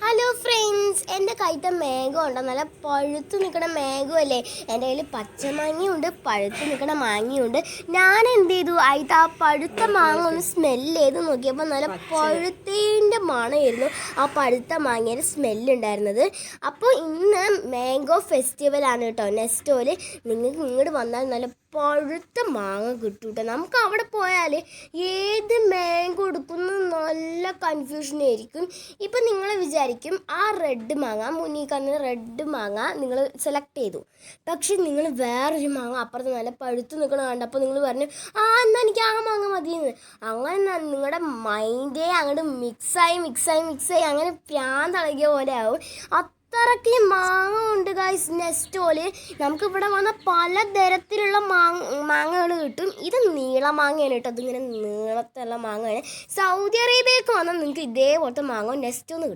Hello friends, എൻ്റെ കയ്യിലത്തെ mango ഉണ്ടോ? നല്ല പഴുത്ത് നിൽക്കണ മാംഗോ അല്ലേ. എൻ്റെ കയ്യിൽ പച്ചമാങ്ങയുണ്ട്, പഴുത്ത് നിൽക്കണ മാങ്ങയുണ്ട്. ഞാൻ എന്ത് ചെയ്തു, അതിൽ ആ പഴുത്ത മാങ്ങ ഒന്ന് സ്മെല്ല് ചെയ്ത് നോക്കിയപ്പോൾ നല്ല പഴുത്തേൻ്റെ മണമായിരുന്നു ആ പഴുത്ത മാങ്ങയുടെ സ്മെല്ലുണ്ടായിരുന്നത്. അപ്പോൾ ഇന്ന് മാംഗോ ഫെസ്റ്റിവലാണ് കേട്ടോ. നെസ്റ്റോയിൽ നിങ്ങൾക്ക് ഇങ്ങോട്ട് വന്നാൽ നല്ല പഴുത്ത മാങ്ങ കിട്ടും കേട്ടോ. നമുക്ക് അവിടെ പോയാൽ ഏത് മാംഗോ എടുക്കുന്നു നല്ല കൺഫ്യൂഷൻ ആയിരിക്കും. ഇപ്പം നിങ്ങൾ വിചാരിക്കും ആ റെഡ് മാങ്ങ, മുന്നിൽ കാണുന്ന റെഡ് മാങ്ങ നിങ്ങൾ സെലക്ട് ചെയ്തു. പക്ഷെ നിങ്ങൾ വേറൊരു മാങ്ങ അപ്പുറത്ത് നല്ല പഴുത്ത് നിൽക്കണ കണ്ടപ്പോൾ നിങ്ങൾ പറഞ്ഞു എന്നാൽ എനിക്ക് ആ മാങ്ങ മതിയെന്ന്. അങ്ങനെ നിങ്ങളുടെ മൈൻഡേ അങ്ങോട്ട് മിക്സായി അങ്ങനെ പ്രാന്തളകിയ പോലെ ആവും. അത്രയ്ക്ക് മാങ്ങ ഉണ്ട് ഗൈസ് നെസ്റ്റോയിൽ. നമുക്കിവിടെ വന്ന പലതരത്തിലുള്ള മാങ്ങകൾ കിട്ടും. ഇത് നീളമാങ്ങയാണ് കേട്ടോ. അതിങ്ങനെ നീളത്തുള്ള മാങ്ങയാണ്. സൗദി അറേബ്യയൊക്കെ വന്നാൽ നിങ്ങൾക്ക് ഇതേപോലത്തെ മാങ്ങ നെസ്റ്റോന്ന് കിട്ടും.